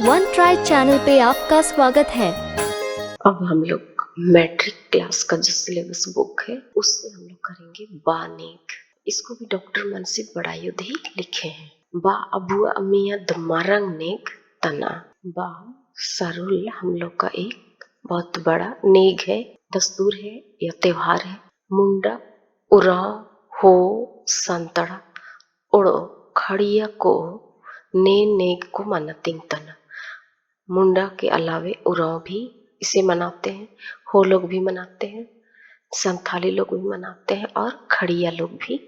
One try channel पे आपका स्वागत है। अब हम लोग मैट्रिक क्लास का जो सिलेबस बुक है उससे हम लोग करेंगे बा नेक। इसको भी डॉक्टर मनसिब बड़ायुध ही लिखे हैं। बा अबुआ अमिया दमारंग नेक तना। बा सरुल हम लोग का एक बहुत बड़ा नेक है, दस्तूर है या त्योहार है। मुंडा उराव हो संतड़ा उड़ो खड़िया को ने नेक को मनतिंग तना। मुंडा के अलावे उरांव भी इसे मनाते हैं, हो लोग भी मनाते हैं, संथाली लोग भी मनाते हैं और खड़िया लोग भी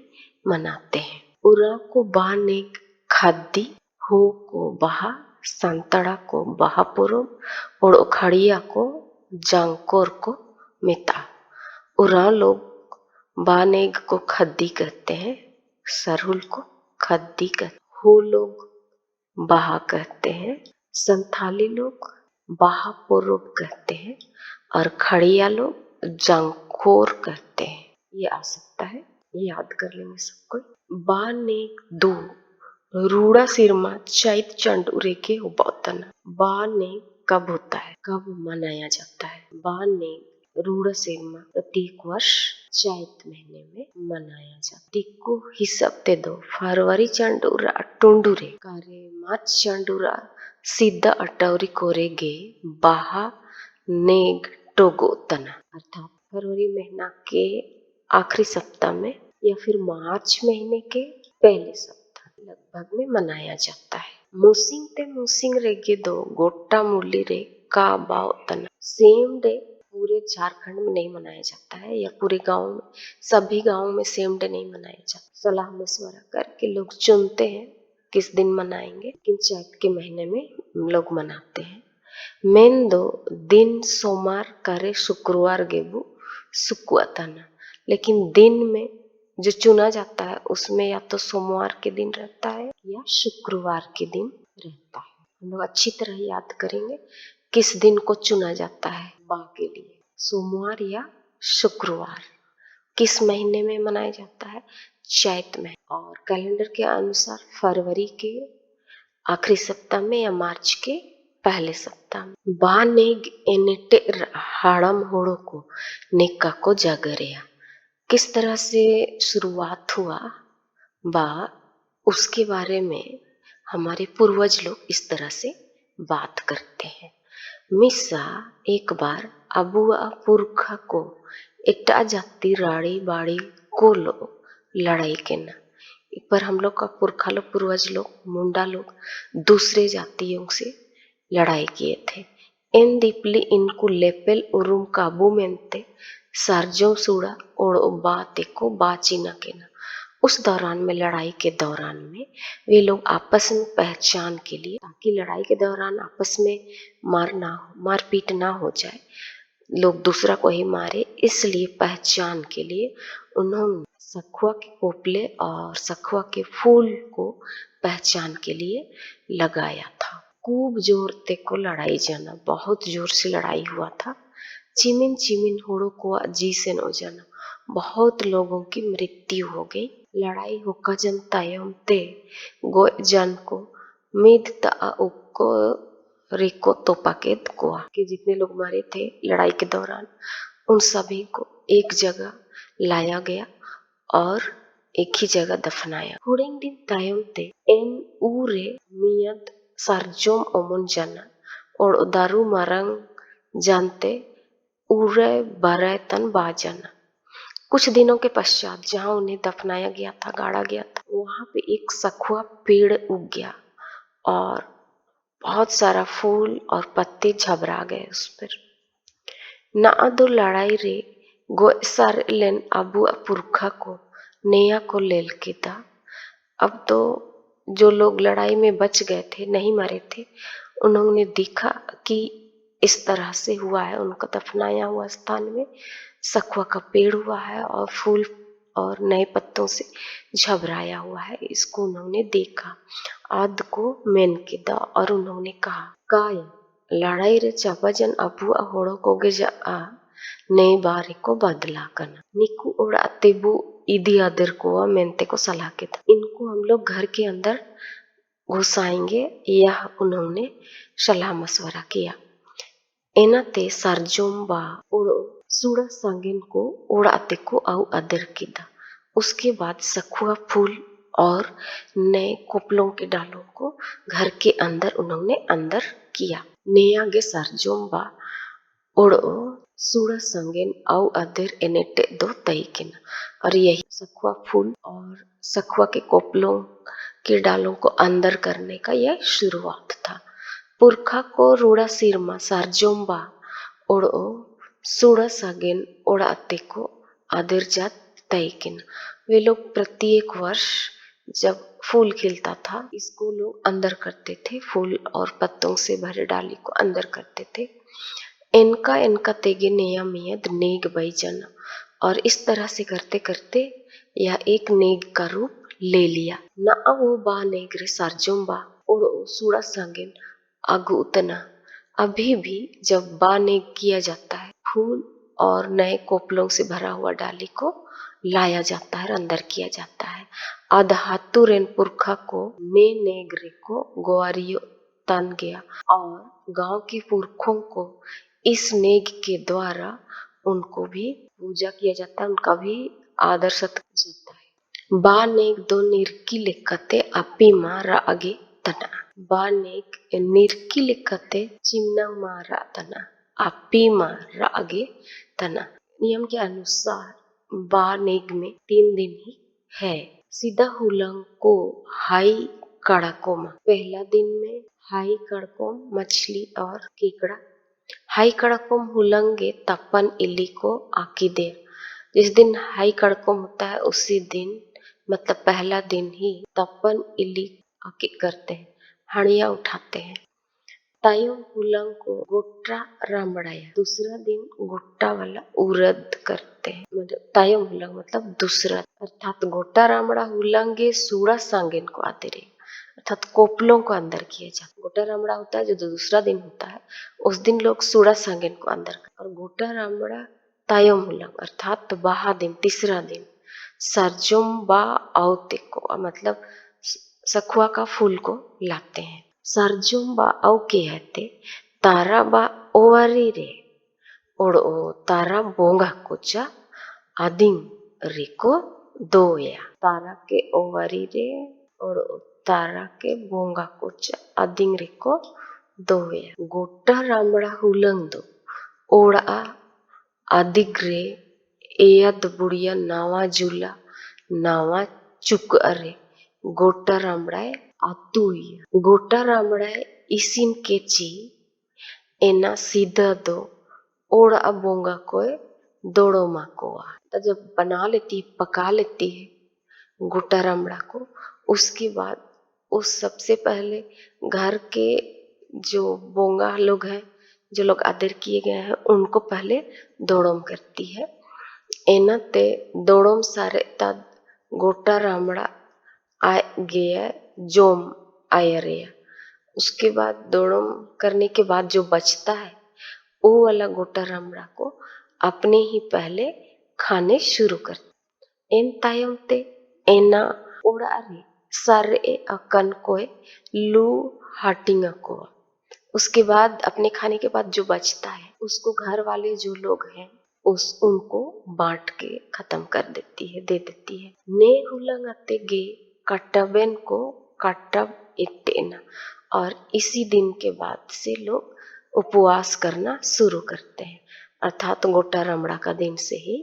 मनाते हैं। उरांव को बा नेक खाद्दी, हो को बहा, संतड़ा को बहापुरुम और खड़िया को जांकोर को मिता। उरांव लोग बा नेक को खद्दी कहते हैं, सरहुल को खद्दी कहते हैं, हो लोग बहा कहते हैं, संथाली लोग बहापुरुब कहते हैं और खड़िया लोग जंकोर कहते हैं। ये आ सकता है, याद कर लेंगे सबको। बा नेक दो रूड़ा सिरमा चैत चंडूरे के उबौतन। बा नेक कब होता है, कब मनाया जाता है? बा नेक रूड़ा सिरमा प्रत्येक वर्ष चैत महीने में मनाया जाता। टिक्को हिसाब ते दो फरवरी चंडूरा टुंडूरे कारे मार्च चंडूरा सीधा अटौरी कोरेगे बाहा नेग टोगो तना। अर्थात फरवरी महीना के आखिरी सप्ताह में या फिर मार्च महीने के पहले सप्ताह लगभग में मनाया जाता है। मुसिंग ते मुसिंग रेगे दो गोटा मूली रे का बाव तना। सेम डे पूरे झारखंड में नहीं मनाया जाता है या पूरे गांव में, सभी गांवों में सेम डे नहीं मनाया जाता। सलाह मशवरा करके लोग चुनते हैं किस दिन मनाएंगे, लेकिन चैत के महीने में लोग मनाते हैं। मेन दो दिन सोमवार करे शुक्रवार गेबू सुकुआताना। लेकिन दिन में जो चुना जाता है उसमें या तो सोमवार के दिन रहता है या शुक्रवार के दिन रहता है। हम लोग अच्छी तरह याद करेंगे किस दिन को चुना जाता है बा के लिए, सोमवार या शुक्रवार। किस महीने में मनाया जाता है? चैत में। और कैलेंडर के अनुसार फरवरी के आखिरी सप्ताह में या मार्च के पहले सप्ताह में। बा नेग एनेटे हाड़म होड़ो को नेका को जागरिया। किस तरह से शुरुआत हुआ बा, उसके बारे में हमारे पूर्वज लोग इस तरह से बात करते हैं। मिसा एक बार अबुआ पुरखा को एकटा जाति राड़ी बाड़ी को लोग लड़ाई के ना। एक बार हम लोग का पुरखा लोग, पूर्वज लोग, मुंडा लोग दूसरे जातियों से लड़ाई किए थे। इन दीपली इनको लेपेल उरुम काबू मेंते सार्जो सुड़ा ओड़ो बाते को बाचीना के ना। उस दौरान में, लड़ाई के दौरान में वे लोग आपस में पहचान के लिए, ताकि लड़ाई के दौरान आपस में मारपीट ना हो जाए, लोग दूसरा को ही मारे, इसलिए पहचान के लिए उन्होंने सखुआ के पोपले और सखुआ के फूल को पहचान के लिए लगाया था। खूब जोर ते को लड़ाई जाना, बहुत जोर से लड़ाई हुआ था। चिमिन चिमिन होड़ो को जी से नो जाना, बहुत लोगों की मृत्यु हो गई। लड़ाई होका जन तायम ते गो जन को मीद ता उको रिको तोपाकेत कोआ के जितने लोग मरे थे लड़ाई के दौरान, उन सभी को एक जगह लाया गया और एक ही जगह दफनाया। हुडिंग दिन तायम ते एन उरे मियत सरजोम ओमुन जना और दारू मरंग जानते उरे बरतन बाजना। कुछ दिनों के पश्चात जहाँ उन्हें दफनाया गया था, गाड़ा गया था, वहां पे एक सखुआ पेड़ उग गया और बहुत सारा फूल और पत्ते झबरा गए उस पर। ना दो लड़ाई रे गो सर लेन अबू पुरखा को नेया को लेल के था। अब तो जो लोग लड़ाई में बच गए थे, नहीं मरे थे, उन्होंने देखा कि इस तरह से हुआ है, उनका दफनाया हुआ स्थान में सखुआ का पेड़ हुआ है और फूल और नए पत्तों से झबराया हुआ है। इसको उन्होंने देखा, आद को मेन के दा, और उन्होंने कहा काय लड़ाई रे चापाजन अबू होड़ो कोगे जा आ नए बारे को बदला करना निकू ओड़ा तेबू ईदी आदर को मेनते को सलाह के था। इनको हम लोग घर के अंदर घुसाएंगे, यह उन्होंने सलाह मशवरा किया। एनाते सार्जोम्बा उड़ो सूड़ा सांगिन को उड़ाते को आउ अदर किदा। उसके बाद सखुआ फूल और नए कोपलों के डालों को घर के अंदर उन्होंने अंदर किया। नेयागे सार्जोम्बा उड़ो सूड़ा सांगिन आउ अदर एनेटे दो तईकिन। और यही सखुआ फूल और सखुआ के कोपलों के डालों को अंदर करने का यह शुरुआत था। पुरखा को रूड़ा सिरमा सार्जोम्बा ओड़ो सूड़ा सागिन ओड़ाते को आदर जात तयकिन। वे लोग प्रत्येक वर्ष जब फूल खिलता था इसको लोग अंदर करते थे, फूल और पत्तों से भरे डाली को अंदर करते थे। इनका इनका तेगे नेया मियद नेग बैजना। और इस तरह से करते करते यह एक नेग का रूप ले लिया। ना वो बा नेग्रे सार्जुम्बा उड़ो सूड़ा सांगिन आगु उतना। अभी भी जब बा नेग किया जाता है, फूल और नए कोपलों से भरा हुआ डाली को लाया जाता है, अंदर किया जाता है। आधातुरेन पुरखा को ने नेग्रे को गोवारियो तन गया और गांव के पुरखों को इस नेग के द्वारा उनको भी पूजा किया जाता है, उनका भी आदर सत्कार जाता है। बा नेग दो निर्की लेकते अपी मारा आगे तना। बा नेग निर्की लेकते चिन्ना मारा तना, अपी मारा आगे तना। नियम के अनुसार बा नेग में 3 दिन ही है। सीधा हुलंग को हाई कड़कोम, पहला दिन में हाई कड़कोम मछली और केकड़ा। हाई कड़कोम हुलंगे तपन इली को आकी दे। जिस दिन हाई कड़कोम होता है उसी दिन मतलब पहला दिन ही तपन इली आके करते हैं, हड़िया उठाते हैं। तायों हुलंग को गोट्टा रामड़ाया, दूसरा दिन गोट्टा वाला उरद करते हैं। मतलब तायों हुलंग मतलब दूसरा, अर्थात गोट्टा रामड़ा हुलंगे सूड़ा सांगिन को आते रहे, अर्थात कोपलों को अंदर किया जाता। गोटा रामड़ा होता है जो दूसरा दिन होता है, उस दिन लोग सूड़ा सांगिन को अंदर कर। और गोटा रामड़ा तायों हुलंग अर्थात बाहा दिन, तीसरा दिन सरजोम बा आवते को मतलब सखुआ का फूल को लाते हैं। सरजोम बा आउ के हते तारा बा ओवारी रे ओड़ो तारा बोंगा कोचा आदिंग रिको दोया। तारा के ओवारी रे ओड़ो तारा के बोंगा कोचा आदिंग रिको दोया। गोटा रामड़ा हुलंग दो ओड़ा आदिग्रे एयद बुढ़िया नावा जुला नावा चुक अरे गोटा रामड़ाए आतुया। गोटा रामड़ाए इसिन केची एना सीधा दो ओड़ा बोंगा कोय दोड़ो माकोआ। तो जब बना लेती पका लेती है गोटा रामड़ा को, उसके बाद उस सबसे पहले घर के जो बोंगा लोग हैं, जो लोग आदर किए गए हैं, उनको पहले दोड़ोम करती है। एना ते दोड़ोम सारे तद गोटा रामड़ा आ गया जोम आयरिया। उसके बाद दोड़ोम करने के बाद जो बचता है वो वाला गोटा रामड़ा को अपने ही पहले खाने शुरू करते। एन तायम ते एना ओड़ा रे सारे अकन कोए लू हाटिंगा को। उसके बाद अपने खाने के बाद जो बचता है उसको घर वाले जो लोग हैं उनको बांट के खत्म कर देती है, दे देती है। ने हुलंग अते गे कट्टबेन को कट्टब इटेना। और इसी दिन के बाद से लोग उपवास करना शुरू करते हैं, अर्थात गोटा रामड़ा का दिन से ही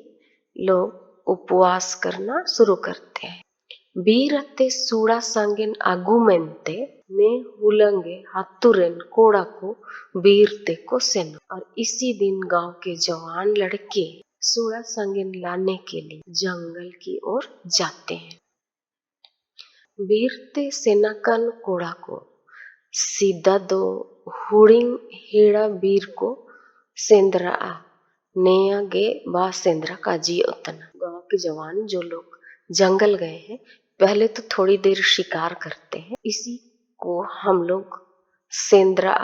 लोग उपवास करना शुरू करते हैं। बीरते सूड़ा सांगिन आगुमेंते ने हुलंगे हाथुरेन कोड़ा को बीरते को सेन। और इसी दिन गांव के जवान लड़के सूड़ा सांगिन लाने के लिए जंगल की ओर जाते हैं। बीरते सेनाकन कोड़ा को सीधा दो हुड़िंग हेड़ा बीर को सेंद्रा आ नेया गे बा सेंद्रा का जी उतना। गांव के जवान जो लोग जंगल गए हैं पहले तो थोड़ी देर शिकार करते हैं, इसी को हम लोग सेंद्रा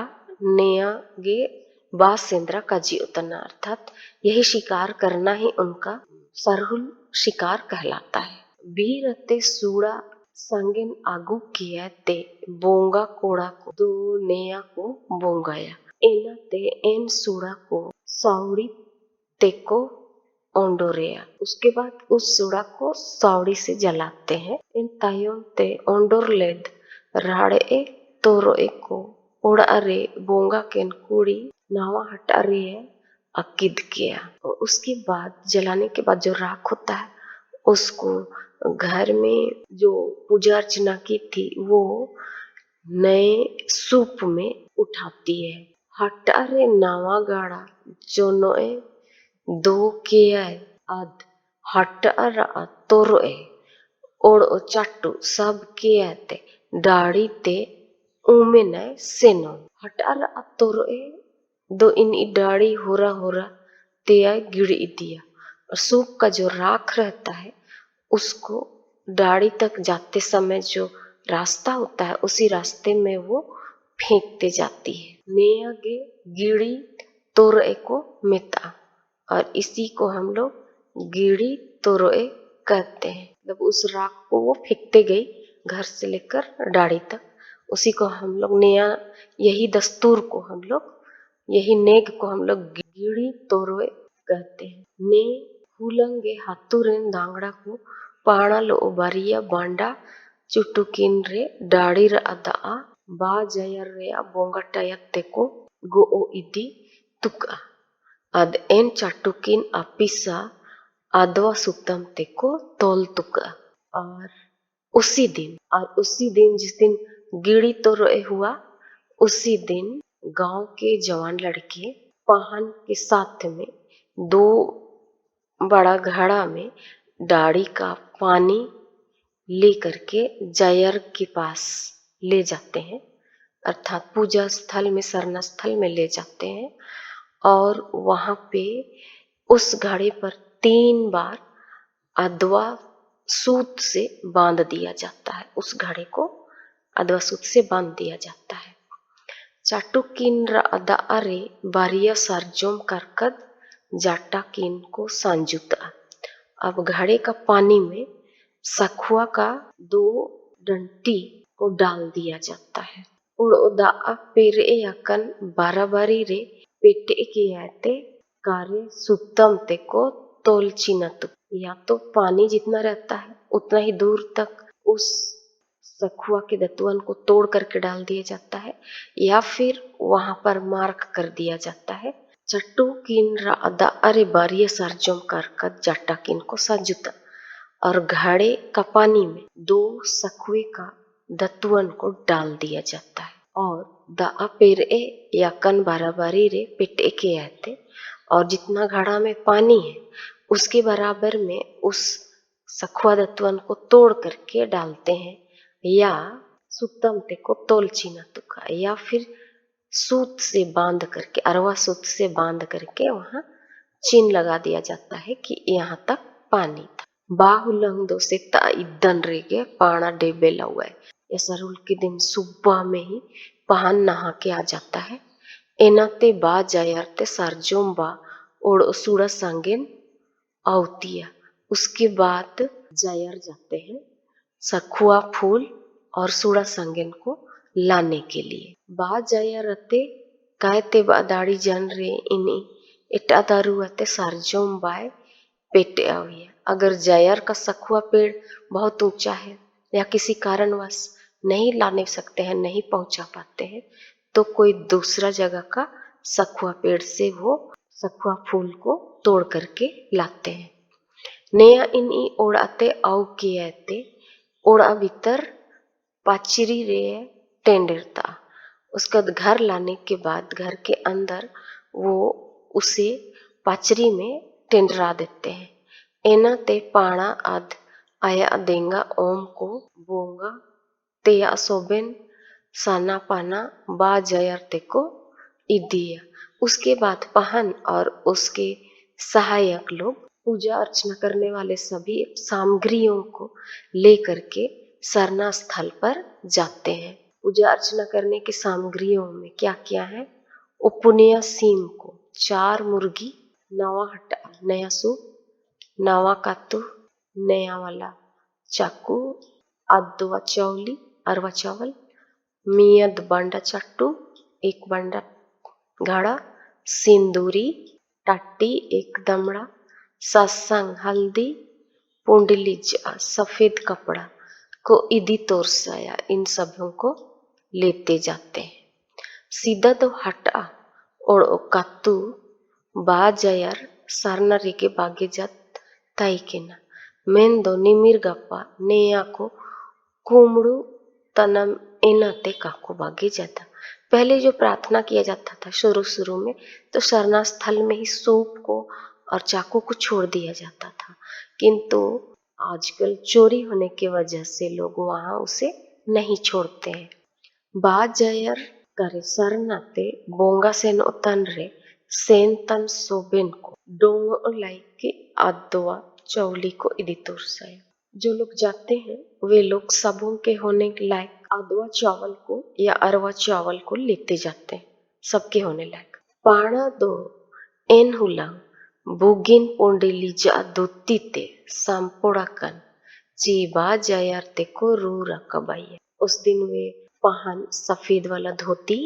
नेया गे बा सेंद्रा का जी उतना, अर्थात यही शिकार करना ही उनका सरहुल शिकार कहलाता है। बीरते सूड़ा सांगेन आगू किया ते बोंगा कोड़ा को दो नेया को बोंगाया एना ते एन सूड़ा को सावड़ी ते को ओंडोरेया। उसके बाद उस सूड़ा को सावड़ी से जलाते हैं। इन तायों ते ओंडोर लेद राड़े तोरोए को ओड़ा रे बोंगा केन कुड़ी नावा हटा रे अकिद किया। और उसके बाद जलाने के बाद जो राख होता है उसको घर में जो पूजा अर्चना की थी वो नए सूप में उठाती है। हटारे नावा गाड़ा जो नोए दो किया अद हटारा तोरोए ओड़ो चाटू सब किया ते डाड़ी ते उमे नए सेनो हटारा तोरोए दो इन डाड़ी होरा तेया गिड़ी दिया। और सूप का जो राख रहता है उसको डाड़ी तक जाते समय जो रास्ता होता है उसी रास्ते में वो फेंकते जाती है। नेयागे गिड़ी तोरए को मेता और इसी को हम लोग गिड़ी तोरए कहते हैं। मतलब उस राख को वो फेंकते गई घर से लेकर डाड़ी तक, उसी को हम लोग नेया, यही दस्तूर को हम लोग, यही नेग को हम लोग गिड़ी तोरए कहते हैं। ने हुलंगे हाथुरेन दांगड़ा को पाणा लो बारिया बांडा चुटुकिन रे डाड़ी रा अदा बा जयर रे बोंगटा को गो ओ इदी तुका अद एन चाटुकिन अपिसा अदवा सुतम ते को तोल तुका। और उसी दिन जिस दिन गिड़ी तोरए हुआ उसी दिन गांव के जवान लड़के पाहन के साथ में दो बड़ा घड़ा में डाड़ी का पानी ले करके जयर के पास ले जाते हैं, अर्थात पूजा स्थल में, सरना स्थल में ले जाते हैं। और वहां पे उस घड़े पर 3 बार अदवा सूत से बांध दिया जाता है। उस घड़े को अदवा सूत से बांध दिया जाता है। चाटुकिन रा अदा अरे बारिया सरजोम करकद जाटा किन को सांजुता। अब घड़े का पानी में सखुआ का 2 डंटी को डाल दिया जाता है। उड़ोदा पेरे यकन बाराबारी रे पेटे के आते कार्य सुतम ते को तोलचिनत। या तो पानी जितना रहता है उतना ही दूर तक उस सखुआ के दतुअन को तोड़ करके डाल दिया जाता है या फिर वहां पर मार्क कर दिया जाता है। चट्टू किन रा अदा अरे बारिय सरजोम करकत जाटा किन को सजुता। और घड़े का पानी में 2 सखुए का दतुअन को डाल दिया जाता है और दा पेरे या कन बाराबारी रे पेटे के आते। और जितना घड़ा में पानी है उसके बराबर में उस सखुआ दतुअन को तोड़ करके डालते हैं या सुतम ते को तोलचीना तुका या फिर सूत से बांध करके, अरवा सूत से बांध करके वहां चिन्ह लगा दिया जाता है कि यहाँ तक पानी था। बाहुलंग दो से इदन रेगे पाना डेबे लवे। ये सरुल के दिन सुबह में ही पहन नहा के आ जाता है। एनाते बा जायरते सरजोम बा ओड़ सूड़ा सांगेन आवतिया। उसके बाद जायर जाते हैं सखुआ फूल और सूड़ा सांगेन को लाने के लिए। बा जायरते कहते बादाड़ी जन रे इनी इटा दारू अते सरजोम बाय पेटे आविया। अगर जायर का सखुआ पेड़ बहुत ऊंचा है या किसी कारणवश नहीं लाने सकते हैं, नहीं पहुंचा पाते हैं, तो कोई दूसरा जगह का सखुआ पेड़ से वो सखुआ फूल को तोड़ करके लाते हैं। नेया इनी ओड़ाते आउ कियाते ओड़ा भीतर पाचिरी रे टेंडरता। उसका घर लाने के बाद घर के अंदर वो उसे पाचरी में टेंडरा देते हैं। एना ते पाणा आद आया देंगा ओम को बोंगा तेया सोबेन साना पाना बा जयर ते को इदिया। उसके बाद पहन और उसके सहायक लोग पूजा अर्चना करने वाले सभी सामग्रियों को लेकर के सरना स्थल पर जाते हैं। पूजा अर्चना करने की सामग्रियों में क्या क्या है? उपुनिया सीम को 4 मुर्गी, नवा हटा नया सूप, नवा कातू, नया वाला चाकू, अद्वा चौली अरवा चावल, मियद बांडा चट्टू एक बांडा घड़ा, सिंदूरी टाटी एक दमड़ा, सत्संग हल्दी, पुंडलीज सफेद कपड़ा को इदी तोरसाया, इन सभों को लेते जाते हैं। सीधा तो हटा और कत्तू बाजयर सरनरिगे बागे जात ताइकेना मेंदो निमिर गप्पा नेया को कुमड़ू तनम एनाते काको बागे जाता। पहले जो प्रार्थना किया जाता था शुरू शुरू में, तो सरना स्थल में ही सूप को और चाकू को छोड़ दिया जाता था, किंतु आजकल चोरी होने की वजह से लोग वहां उसे नहीं छोड़ते हैं। बाजयर करे सरनाते बोंगा सेन उतन रे सेन तन सोबेन को डोंगो लाइके अद्वा चौली को इदी तोरसाया। जो लोग जाते हैं वे लोग सबों के होने के लायक अदवा चावल को या अरवा चावल को लेते जाते हैं, सबके होने लायक। पाणा दो एन हुलंग बुगिन पोंडेलीजा दुत्तीते संपोड़ाकन चीबा जयारते को रू रकबाइया। उस दिन वे पहन सफेद वाला धोती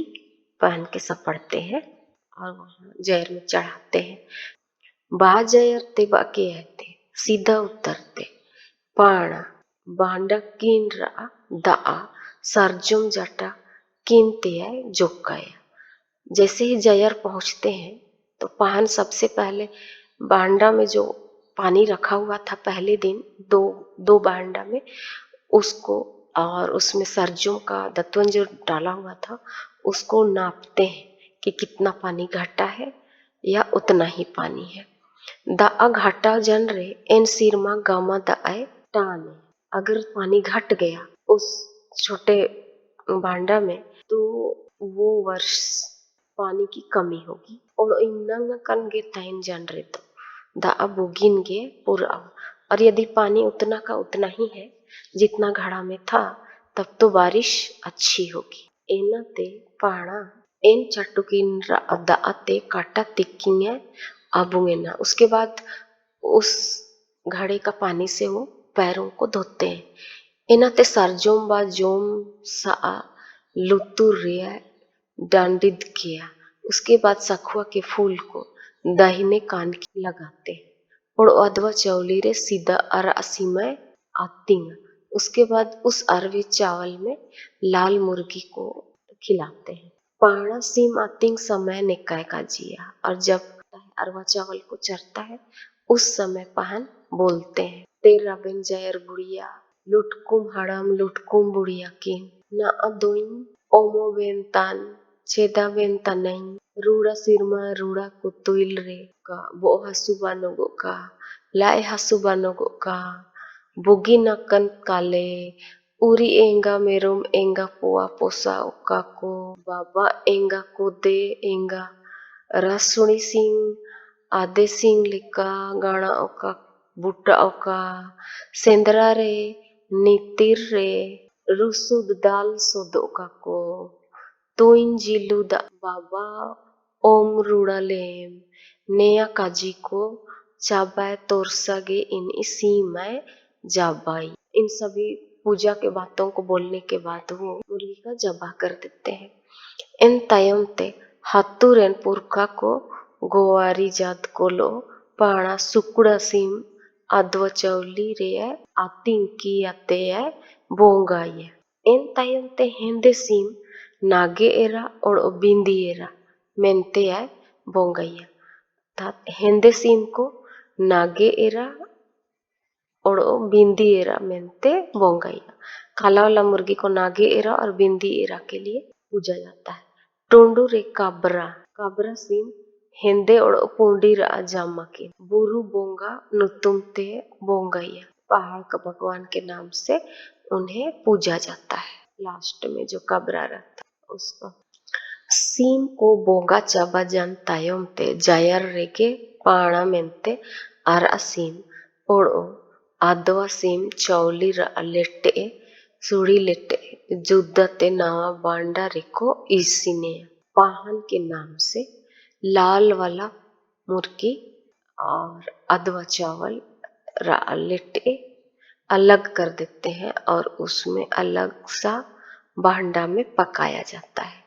पहन के सब पढ़ते हैं और वहां जयर में चढ़ाते हैं। बाजयरते बाके आते सीधा उतरते पाणा बांडा किन रा दाआ सरजुम जटा किनते है जोकाया। जैसे ही जयर पहुंचते हैं तो पाहन सबसे पहले बांडा में जो पानी रखा हुआ था पहले दिन दो बांडा में, उसको और उसमें सरजों का दत्वन जो डाला हुआ था उसको नापते हैं कि कितना पानी घटा है या उतना ही पानी है। दाआ घाटा जन रे एन सिरमा गामा दाए टाने। अगर पानी घट गया उस छोटे बांडा में तो वो वर्ष पानी की कमी होगी। और इन्नंग कन गे ताइन जन रे तो दाआ बुगिन गे पूरा। और यदि पानी उतना का उतना ही है जितना घड़ा में था, तब तो बारिश अच्छी होगी। एनाते पाणा एन चटुकिन दाते काटा तिक्किंगे आबुंगेना। उसके बाद उस घड़े का पानी से वो पैरों को धोते हैं। एनाते सरजोम बा जोम सा लुतुर रिया डांडिद किया। उसके बाद सखुआ के फूल को दाहिने कान की लगाते हैं और अदवा चौली रे सीधा अरा सीमय आतिंग। उसके बाद उस अरवे चावल में लाल मुर्गी को खिलाते हैं। पाणा सीम आतिंग समय निकाय का जिया। और जब अरवा चावल को चरता है उस समय पहन बोलते हैं तेरा बिन जयर बुढ़िया लुटकुम हड़म लुटकुम बुढ़िया किन ना अदोइन ओमो बेनतान छेदा बेनता नहीं रूड़ा सिरमा रूड़ा कुतुइल रे का बो हसुबा नोगो का लाए हसुबा नोगो का बुगी नकन काले उरी एंगा मेरोम एंगा पोआ पोसा ओका को बाबा एंगा को दे एंगा रसुणी सिंह आदे सिंह लिका गाना ओका बुट्टा ओका सेंदरा रे नीतिर रे रुसुद दाल सुद ओका को तुइन जिलू दा बाबा ओम रूड़ा लेम नेया काजी को चाबाय तोरसागे इन इसी में जाबाई। इन सभी पूजा के बातों को बोलने के बाद वो मुर्गी का जबा कर देते हैं। इन तायम ते हत्तुरेन पुरखा को गोवारी जात कोलो पाणा सुकुड़ा सीम अद्वा चौली रे आतिंकी आते बोंगाई। इन तायम ते हेंदे सीम नागे एरा और बिंदी एरा मेनते बोंगाई। हेंदे सीम को नागे एरा और बिंदी एरा मेनते बोंगाइया। काला वाला मुर्गी को नागे एरा और बिंदी एरा के लिए पूजा जाता है। टोंडू रे काबरा काबरा सीम हेंदे और पोंडी रा जामा के बुरु बोंगा नुतुमते बोंगाइया। पहाड़ का भगवान के नाम से उन्हें पूजा जाता है। लास्ट में जो काबरा रहता है उसका सीम को बोंगा चाबा जन तायम ते जायर रेगे पाणा मेनते आरा सीम और आदवा सीम चौली लेटे सुड़ी लेटे जुद्दते नावा बांडा रेको इसीने पाहन के नाम से लाल वाला मुर्गी और अदवा चावल लेटे अलग कर देते हैं और उसमें अलग सा भांडा में पकाया जाता है।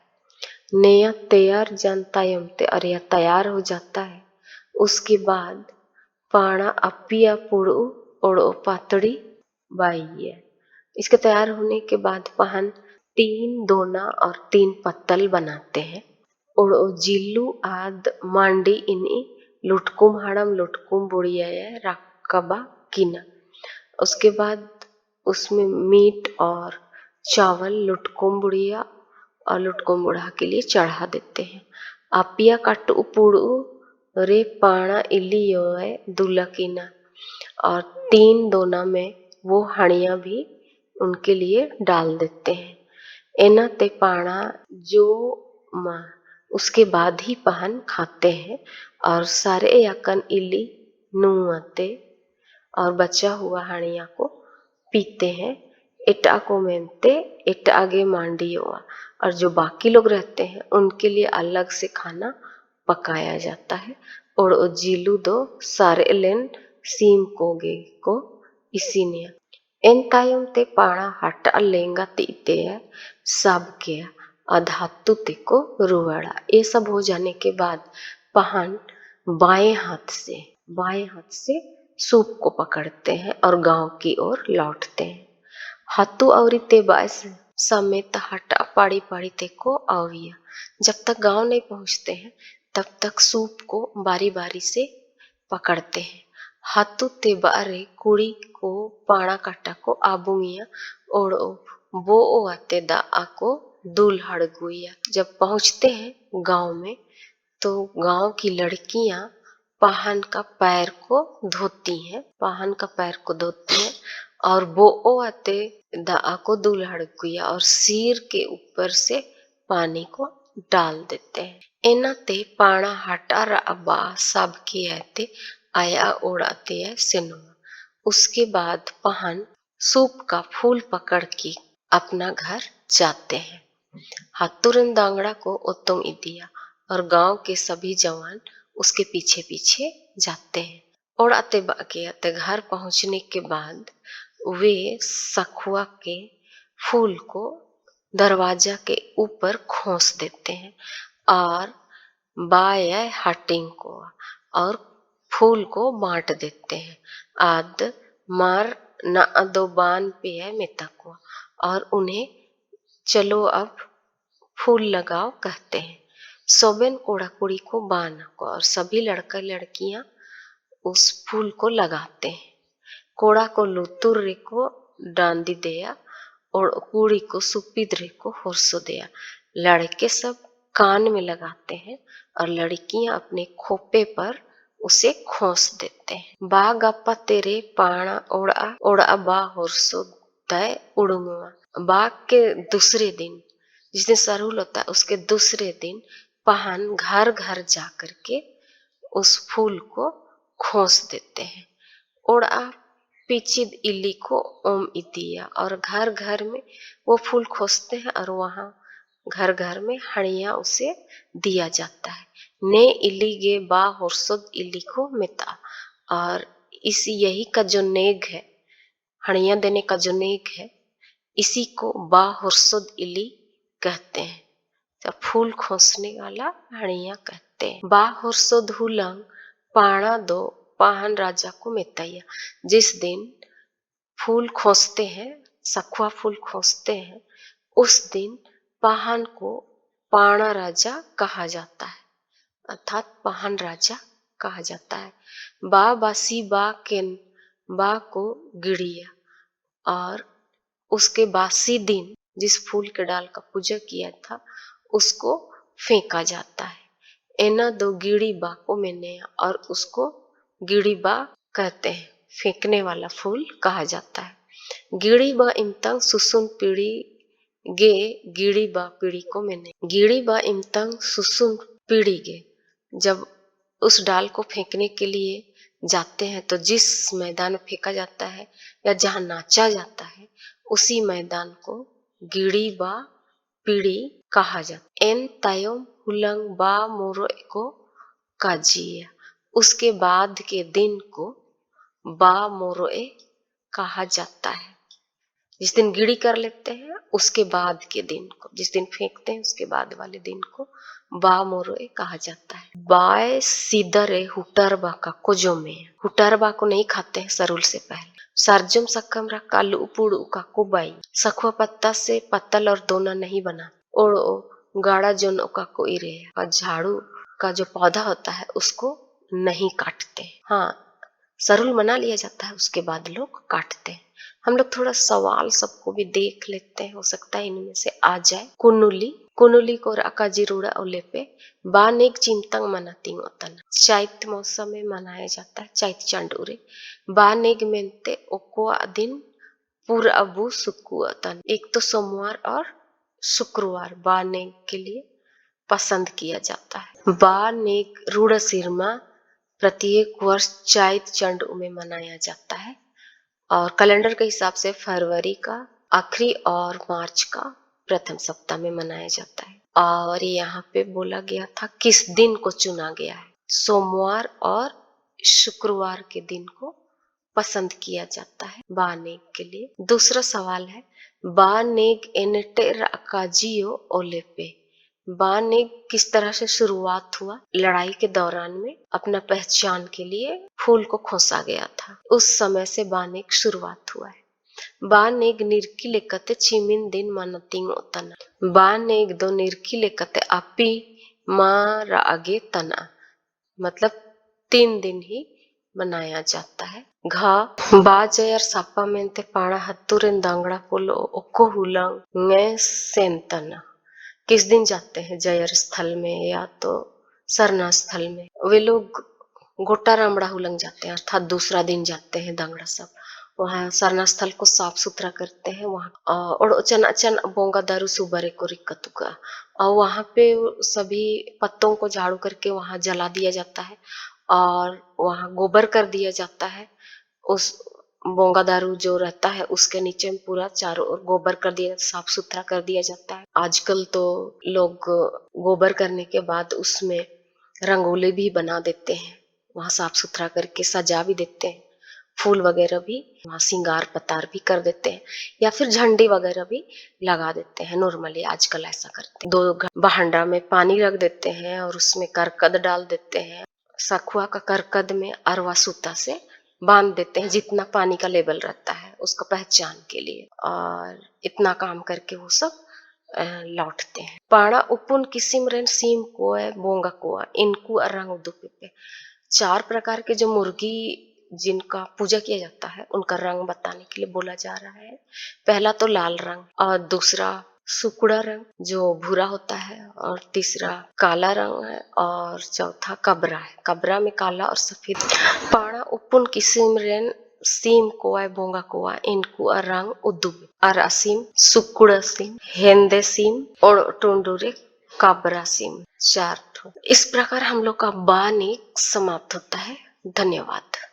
नया तैयार जानता यमते और यह तैयार हो जाता है। उसके बाद पाणा अपिया पुड़ो ओड़ो पातड़ी बाई है। इसके तैयार होने के बाद पहन 3 दोना और 3 पत्तल बनाते हैं। ओड़ो जिल्लू आद मांडी इनी लुटकुम हाड़म लुटकुम बुढ़िया रक्कबा किना। उसके बाद उसमें मीट और चावल लुटकुम बुढ़िया और लुटकुम बुढ़ा के लिए चढ़ा देते हैं। आपिया कट उपुड़ू रे पाणा इली योए दुलकीना, और 3 दोना में वो हणिया भी उनके लिए डाल देते हैं। एना ते पाणा जो माँ उसके बाद ही पहन खाते हैं और सारे यकन इली नुआते और बचा हुआ हणिया को पीते हैं। एटा को मेनते एटा आगे मांडी हुआ, और जो बाकी लोग रहते हैं उनके लिए अलग से खाना पकाया जाता है। और जीलू दो सारे लेन सीम कोगे को इसी ने एन तायम ते पाणा हटा लेंगा तीते है सब के अधातु ते को रुवाड़ा। ये सब हो जाने के बाद पहन बाएं हाथ से सूप को पकड़ते हैं और गांव की ओर लौटते हैं। हतु और ते बायस समेत हटा पाड़ी पाड़ी ते को आविया। जब तक गांव नहीं पहुंचते हैं तब तक सूप को बारी बारी से पकड़ते हैं। हतु ते बारे कुड़ी को पाणा काटा को आबुमिया ओड़ो वो आते दा आको दूल हड़गुइया। जब पहुंचते हैं गांव में तो गांव की लड़कियां पाहन का पैर को धोती हैं, और वो आते दा को दूल हड़गुइया और सिर के ऊपर से पानी को डाल देते हैं। एना ते पाणा हटा रबा सब के आते आया उड़ाते है सिनुआ। उसके बाद पहन सूप का फूल पकड़ के अपना घर जाते हैं। हाथुरन दांगड़ा को उत्तम इदिया और गांव के सभी जवान उसके पीछे पीछे जाते हैं। और आते बाके आते घर पहुंचने के बाद वे सखुआ के फूल को दरवाजा के ऊपर खोस देते हैं और बाय हटिंग को और फूल को बांट देते हैं। आद मार न दो बान पे है मिता को, और उन्हें चलो अब फूल लगाओ कहते हैं। सोबेन कोड़ा कुड़ी को बाना को, और सभी लड़का लड़कियां उस फूल को लगाते हैं। कोड़ा को लुतुर रे को डांदी दिया और कुड़ी को सुपीद रे को होरसो दिया। लड़के सब कान में लगाते हैं और लड़कियां अपने खोपे पर उसे खोस देते हैं। बा गप्पा तेरे पाणा ओड़ा ओड़ा बा होरसो तय उड़ुआ। बाघ के दूसरे दिन, जिस दिन सरहुल होता है उसके दूसरे दिन पहन घर घर जा करके उस फूल को खोस देते हैं। ओड़ा पिचिद इली को ओम इतिया, और घर घर में वो फूल खोसते हैं और वहां घर घर में हणिया उसे दिया जाता है। ने इली गे बा होरसोद इली को मिता, और इस यही का जो नेग है, हणिया देने का जो नेग है, इसी को बा होरसोद इली कहते हैं। जब फूल खोसने वाला हणिया कहते हैं। बा होरसोद हुलंग पाणा दो पाहन राजा को मिताइया। जिस दिन फूल खोसते हैं, सखुआ फूल खोसते हैं, उस दिन पाहन को पाणा राजा कहा जाता है, अर्थात पाहन राजा कहा जाता है। बा बासी बा केन बा को गिड़िया, और उसके बासी दिन जिस फूल के डाल का पूजा किया था उसको फेंका जाता है। एना दो गिड़ी बा को मैंने, और उसको गिड़ी बा कहते हैं, फेंकने वाला फूल कहा जाता है। गिड़ी बा इमतंग सुसुन पीढ़ी गे गिड़ी बा पीढ़ी को मैंने, गिड़ी बा इमतंग सुसुन पीढ़ी गे। जब उस डाल को फेंकने के लिए जाते हैं तो जिस मैदान में फेंका जाता है या जहाँ नाचा जाता है उसी मैदान को गिड़ी बा पीढ़ी कहा जाता है। एन तायम हुलंग बा मोरो को काजिया, उसके बाद के दिन को बा मोरोए कहा जाता है। जिस दिन गिड़ी कर लेते हैं उसके बाद के दिन को, जिस दिन फेंकते हैं उसके बाद वाले दिन को बा मोरोए कहा जाता है। बाय सीदरे हुटरबा का कोजो में, हुटरबा को नहीं खाते हैं सरुल से पहले। सरजुम सकमरा कालू उपुड़ू का कुबाई, सखुआ पत्ता से पत्तल और दोना नहीं बना। ओड़ो गाड़ा जोन का को इरे, और झाड़ू का जो पौधा होता है उसको नहीं काटते। हाँ, सरुल मना लिया जाता है, उसके बाद लोग काटते हैं। हम लोग थोड़ा सवाल सबको भी देख लेते हैं, हो सकता है इनमें से आ जाए। कुनुली, कुनुली को अकाजीरुड़ा ओले पे बानेक चिंतंग मनातिंग ओतन, चैत मौसम में मनाया जाता है, चैत चंडूरे। बानेग मेंते ओकोआ दिन पुर अबू सुकुअतन, एक तो सोमवार और शुक्रवार बानेग के लिए पसंद किया जाता है। बानेग रूढ़ सिरमा प्रत्येक वर्ष चैत चंड में मनाया जाता है, और कैलेंडर के हिसाब से फरवरी का आखिरी और मार्च का प्रथम सप्ताह में मनाया जाता है। और यहाँ पे बोला गया था किस दिन को चुना गया है, सोमवार और शुक्रवार के दिन को पसंद किया जाता है बानेग के लिए। दूसरा सवाल है, बानेग एनेटेर अकाजियो ओलेपे, बानेग किस तरह से शुरुआत हुआ? लड़ाई के दौरान में अपना पहचान के लिए फूल को खोसा गया था, उस समय से बानेग शुरुआत हुआ है। बानेग निर्की लेकते चिमिन दिन मनतिंग तना, बानेग दो निर्की लेकते अपी मारा आगे तना, मतलब 3 दिन ही मनाया जाता है। घा बाजयर सापा मेंते पाड़ा हत्तुरेन दांगड़ा पोलो ओको हुलंग ने सेंतना, किस दिन जाते हैं जयर स्थल में या तो सरना स्थल में? वे लोग गोटा रामड़ा हुलंग जाते हैं, अर्थात दूसरा दिन जाते हैं दांगड़ा सब। वहाँ सरना स्थल को साफ सुथरा करते हैं, वहाँ और अचन अचन बोंगा दारू सुबरे को रिक्कतुका, और वहाँ पे सभी पत्तों को झाड़ू करके वहाँ जला दिया जाता है, और वहाँ गोबर कर दिया जाता है। उस बोंगा दारू जो रहता है उसके नीचे में पूरा चारों ओर गोबर कर दिया, साफ सुथरा कर दिया जाता है। आजकल तो लोग गोबर करने के बाद उसमें रंगोली भी बना देते हैं, वहाँ साफ सुथरा करके सजा भी देते हैं, फूल वगैरह भी वहाँ सिंगार पतार भी कर देते हैं, या फिर झंडे वगैरह भी लगा देते हैं। नॉर्मली आजकल ऐसा करते हैं। 2 बहंडा में पानी रख देते हैं और उसमें करकद डाल देते हैं, सखुआ का करकद में अरवा सूता से बांध देते हैं, जितना पानी का लेवल रहता है उसका पहचान के लिए, और इतना काम करके वो सब लौटते हैं। पाड़ा उपुन किसिम रेन सीम कोय बोंगा कोआ इनको रंग दुपे, 4 प्रकार के जो मुर्गी जिनका पूजा किया जाता है उनका रंग बताने के लिए बोला जा रहा है। पहला तो लाल रंग, और दूसरा सुकुड़ा रंग जो भूरा होता है, और तीसरा काला रंग है, और चौथा कबरा है, कबरा में काला और सफेद। पाड़ा उपुन किसिम रेन सीम कोआ बोंगा कोआ इनको रंग उदुब और असीम सुकुड़ा सीम हेंदे सीम और टोंडूरे काबरा सीम, 4 ठो। इस प्रकार हम लोग का बानेग समाप्त होता है। धन्यवाद।